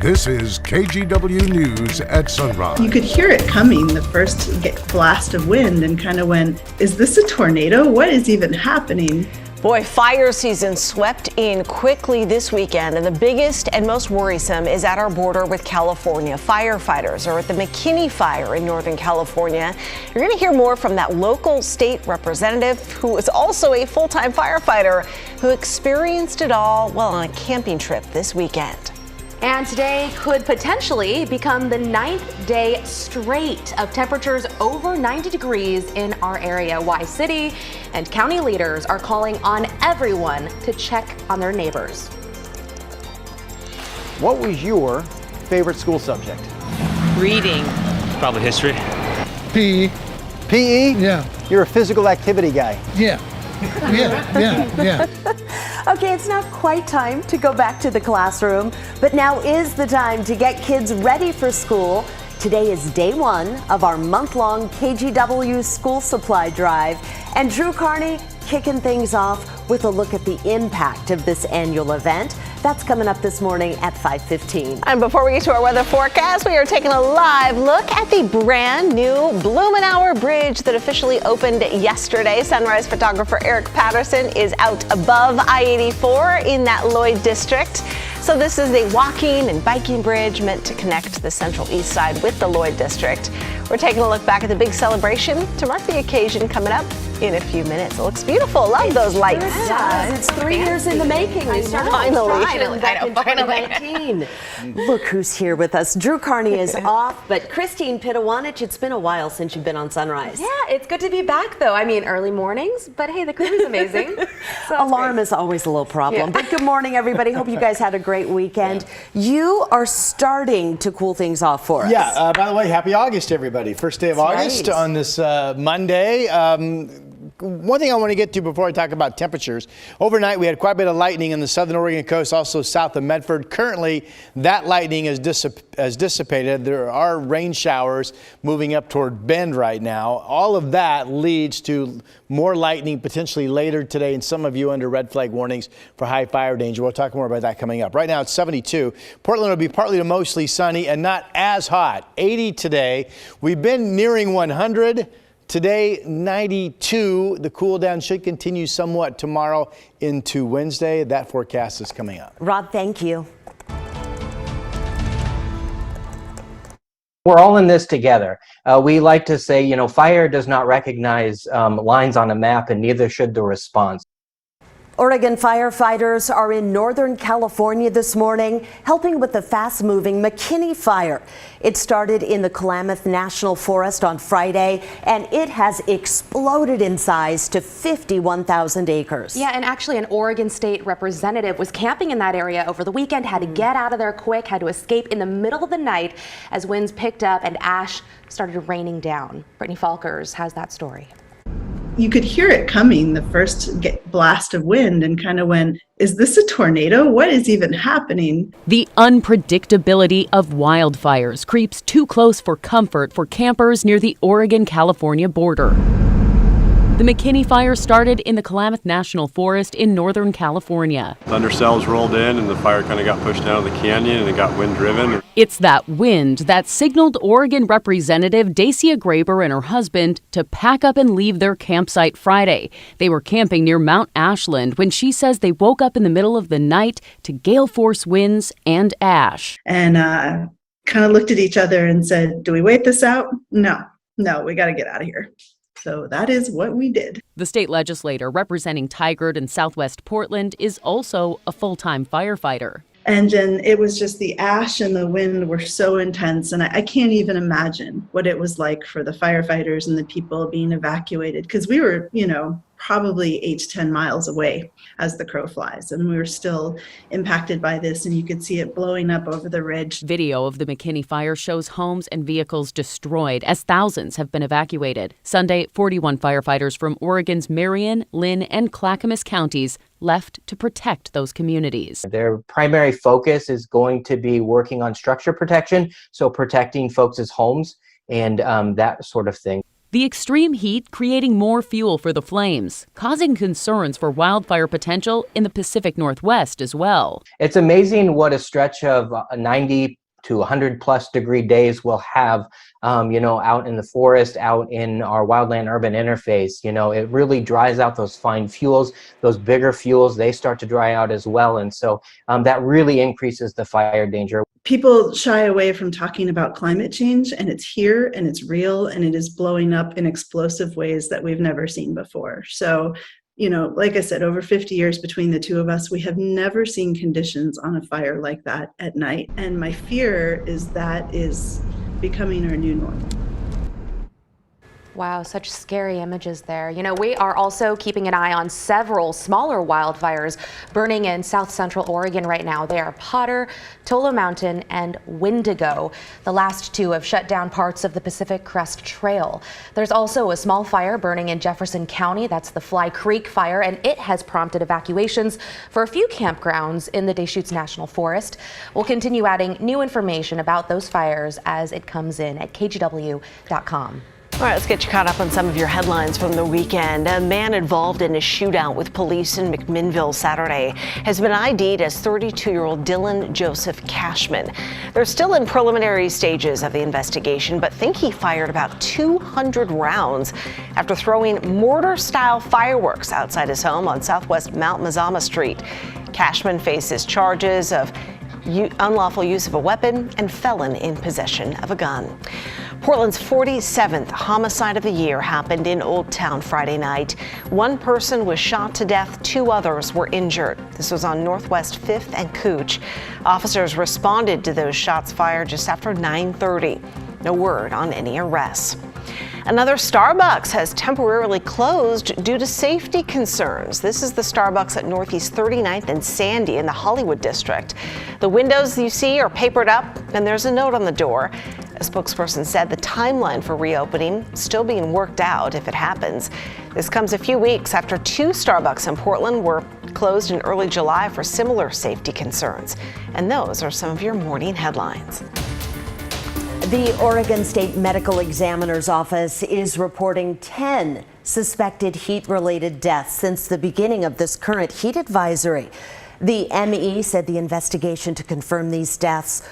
This is KGW News at sunrise. You could hear it coming, the first blast of wind, and kind of went, is this a tornado? What is even happening? Boy, fire season swept in quickly this weekend, and the biggest and most worrisome is at our border with California. Firefighters are at the McKinney Fire in Northern California. You're going to hear more from that local state representative who is also a full-time firefighter who experienced it all while on a camping trip this weekend. And today could potentially become the 9th day straight of temperatures over 90 degrees in our area. Why city and county leaders are calling on everyone to check on their neighbors. What was your favorite school subject? Reading. Probably history. PE. PE? Yeah. You're a physical activity guy. Yeah. Yeah. Okay, it's not quite time to go back to the classroom, but now is the time to get kids ready for school. Today is day one of our month-long KGW school supply drive, and Drew Carney kicking things off with a look at the impact of this annual event. That's coming up this morning at 5:15. And before we get to our weather forecast, we are taking a live look at the brand new Blumenauer Bridge that officially opened yesterday. Sunrise photographer Eric Patterson is out above I-84 in that Lloyd district. So this is a walking and biking bridge meant to connect the Central East Side with the Lloyd district. We're taking a look back at the big celebration to mark the occasion coming up in a few minutes. It looks beautiful. Love those lights. It does. It's 3 years in the making. We started Finally. back in 2019. Look who's here with us. Drew Carney is off, but Christine Pitawanich, it's been a while since you've been on Sunrise. Yeah, it's good to be back though. I mean, early mornings, but hey, the crew is amazing. So Alarm is always a little problem. But good morning, everybody. Hope you guys had a great weekend. You are starting to cool things off for us. Yeah, by the way, happy August, everybody. First day of August right. on this Monday. One thing I want to get to before I talk about temperatures. Overnight, we had quite a bit of lightning on the southern Oregon coast, also south of Medford. Currently, that lightning has dissipated. There are rain showers moving up toward Bend right now. All of that leads to more lightning potentially later today, and some of you under red flag warnings for high fire danger. We'll talk more about that coming up. Right now, it's 72. Portland will be partly to mostly sunny and not as hot. 80 today. We've been nearing 100. Today, 92. The cool down should continue somewhat tomorrow into Wednesday. That forecast is coming up. Rob, thank you. We're all in this together. We like to say, fire does not recognize lines on a map, and neither should the response. Oregon firefighters are in Northern California this morning, helping with the fast-moving McKinney fire. It started in the Klamath National Forest on Friday, and it has exploded in size to 51,000 acres. Yeah, and actually an Oregon state representative was camping in that area over the weekend, had to get out of there quick, had to escape in the middle of the night as winds picked up and ash started raining down. Brittany Falkers has that story. You could hear it coming, the first blast of wind, and kind of went, is this a tornado? What is even happening? The unpredictability of wildfires creeps too close for comfort for campers near the Oregon-California border. The McKinney fire started in the Klamath National Forest in Northern California. Thunder cells rolled in and the fire kind of got pushed down the canyon and it got wind driven. It's that wind that signaled Oregon Representative Dacia Graber and her husband to pack up and leave their campsite Friday. They were camping near Mount Ashland when she says they woke up in the middle of the night to gale force winds and ash. And kind of looked at each other and said, do we wait this out? No, we got to get out of here. So that is what we did. The state legislator representing Tigard and Southwest Portland is also a full-time firefighter. And then it was just the ash and the wind were so intense. And I can't even imagine what it was like for the firefighters and the people being evacuated, because we were, probably 8 to 10 miles away as the crow flies. And we were still impacted by this, and you could see it blowing up over the ridge. Video of the McKinney fire shows homes and vehicles destroyed as thousands have been evacuated. Sunday, 41 firefighters from Oregon's Marion, Lynn, and Clackamas counties left to protect those communities. Their primary focus is going to be working on structure protection, so protecting folks' homes and that sort of thing. The extreme heat creating more fuel for the flames, causing concerns for wildfire potential in the Pacific Northwest as well. It's amazing what a stretch of 90 to 100 plus degree days we'll have, out in the forest, out in our wildland urban interface. It really dries out those fine fuels, those bigger fuels, they start to dry out as well. And so that really increases the fire danger. People shy away from talking about climate change, and it's here and it's real and it is blowing up in explosive ways that we've never seen before. So, like I said, over 50 years between the two of us, we have never seen conditions on a fire like that at night. And my fear is that is becoming our new normal. Wow, such scary images there. We are also keeping an eye on several smaller wildfires burning in south central Oregon right now. They are Potter, Tolo Mountain, and Wendigo. The last two have shut down parts of the Pacific Crest Trail. There's also a small fire burning in Jefferson County. That's the Fly Creek Fire, and it has prompted evacuations for a few campgrounds in the Deschutes National Forest. We'll continue adding new information about those fires as it comes in at KGW.com. All right, let's get you caught up on some of your headlines from the weekend. A man involved in a shootout with police in McMinnville Saturday has been ID'd as 32-year-old Dylan Joseph Cashman. They're still in preliminary stages of the investigation, but think he fired about 200 rounds after throwing mortar-style fireworks outside his home on southwest Mount Mazama Street. Cashman faces charges of unlawful use of a weapon and felon in possession of a gun. Portland's 47th homicide of the year happened in Old Town Friday night. One person was shot to death, 2 others were injured. This was on Northwest 5th and Cooch. Officers responded to those shots fired just after 9:30. No word on any arrests. Another Starbucks has temporarily closed due to safety concerns. This is the Starbucks at Northeast 39th and Sandy in the Hollywood district. The windows you see are papered up and there's a note on the door. A spokesperson said the timeline for reopening is still being worked out if it happens. This comes a few weeks after 2 Starbucks in Portland were closed in early July for similar safety concerns. And those are some of your morning headlines. The Oregon State Medical Examiner's Office is reporting 10 suspected heat-related deaths since the beginning of this current heat advisory. The ME said the investigation to confirm these deaths,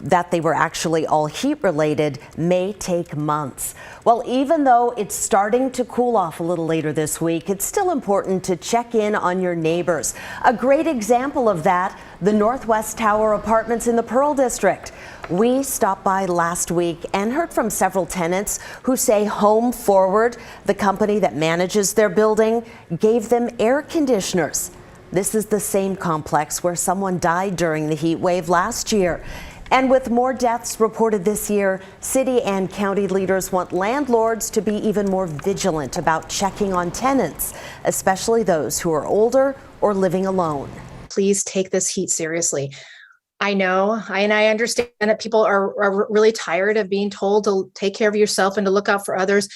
that they were actually all heat-related, may take months. Well, even though it's starting to cool off a little later this week, it's still important to check in on your neighbors. A great example of that, the Northwest Tower Apartments in the Pearl District. We stopped by last week and heard from several tenants who say Home Forward, the company that manages their building, gave them air conditioners. This is the same complex where someone died during the heat wave last year. And with more deaths reported this year, city and county leaders want landlords to be even more vigilant about checking on tenants, especially those who are older or living alone. Please take this heat seriously. I know, and I understand that people are really tired of being told to take care of yourself and to look out for others.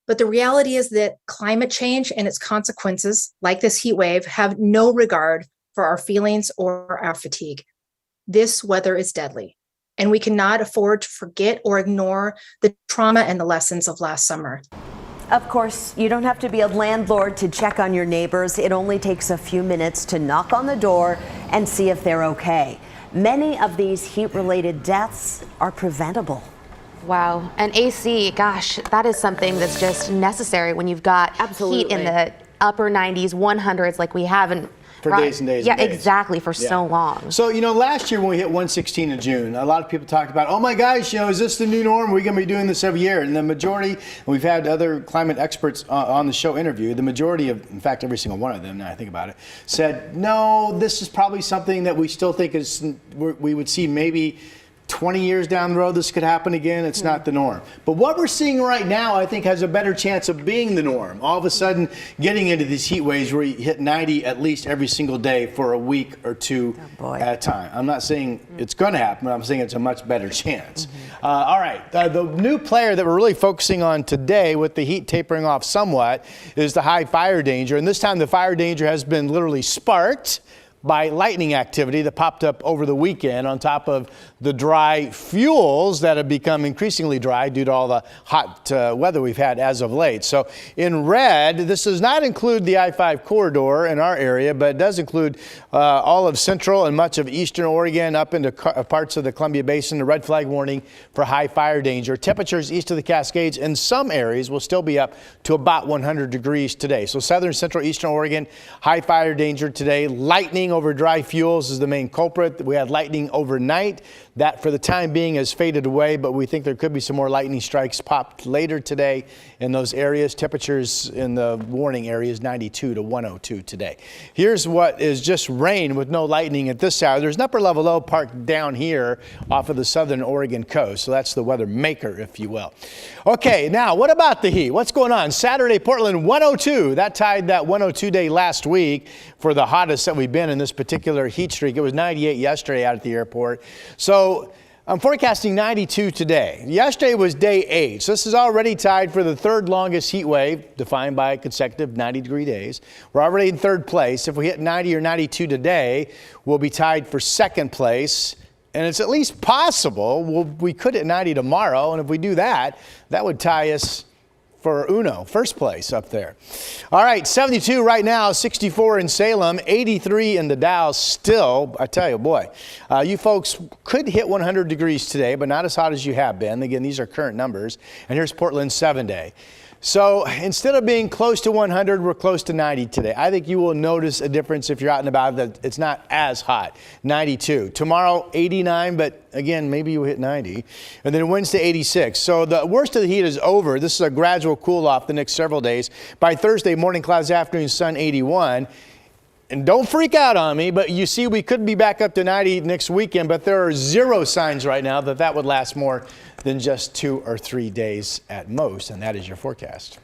But the reality is that climate change and its consequences, like this heat wave, have no regard for our feelings or our fatigue. This weather is deadly, and we cannot afford to forget or ignore the trauma and the lessons of last summer. Of course, you don't have to be a landlord to check on your neighbors. It only takes a few minutes to knock on the door and see if they're okay. Many of these heat-related deaths are preventable. Wow. And AC, gosh, that is something that's just necessary when you've got heat in the upper 90s, 100s like we have in for days and days. Yeah, and days. Exactly, for so long. So, last year when we hit 116 in June, a lot of people talked about, oh my gosh, is this the new norm? We're going to be doing this every year. And the majority, and we've had other climate experts on the show interview, the majority of, in fact, every single one of them, now I think about it, said, no, this is probably something that we still think we would see maybe 20 years down the road, this could happen again. It's not the norm. But what we're seeing right now, I think, has a better chance of being the norm. All of a sudden, getting into these heat waves where you hit 90 at least every single day for a week or two at a time. I'm not saying it's going to happen, but I'm saying it's a much better chance. All right. The new player that we're really focusing on today, with the heat tapering off somewhat, is the high fire danger. And this time, the fire danger has been literally sparked by lightning activity that popped up over the weekend on top of the dry fuels that have become increasingly dry due to all the hot weather we've had as of late. So in red, this does not include the I-5 corridor in our area, but it does include all of central and much of eastern Oregon up into parts of the Columbia Basin. The red flag warning for high fire danger. Temperatures east of the Cascades in some areas will still be up to about 100 degrees today. So southern, central, eastern Oregon, high fire danger today. Lightning over dry fuels is the main culprit. We had lightning overnight. That for the time being has faded away, but we think there could be some more lightning strikes popped later today in those areas. Temperatures in the warning areas 92 to 102 today. Here's what is just rain with no lightning at this hour. There's an upper level low parked down here off of the southern Oregon coast. So that's the weather maker, if you will. Okay, now what about the heat? What's going on? Saturday, Portland 102. That tied that 102 day last week for the hottest that we've been in this particular heat streak. It was 98 yesterday out at the airport. So I'm forecasting 92 today. Yesterday was day 8, so this is already tied for the third longest heat wave, defined by consecutive 90-degree days. We're already in third place. If we hit 90 or 92 today, we'll be tied for second place. And it's at least possible we could hit 90 tomorrow, and if we do that, that would tie us for first place up there. All right, 72 right now, 64 in Salem, 83 in the Dow still. I tell you, boy, you folks could hit 100 degrees today, but not as hot as you have been. Again, these are current numbers. And here's Portland's 7-day. So instead of being close to 100, we're close to 90 today. I think you will notice a difference if you're out and about that it's not as hot. 92. Tomorrow, 89, but again, maybe you hit 90. And then Wednesday, 86. So the worst of the heat is over. This is a gradual cool off the next several days. By Thursday, morning clouds, afternoon sun, 81. And don't freak out on me, but you see we could be back up to 90 next weekend, but there are zero signs right now that would last more than just 2 or 3 days at most, and that is your forecast.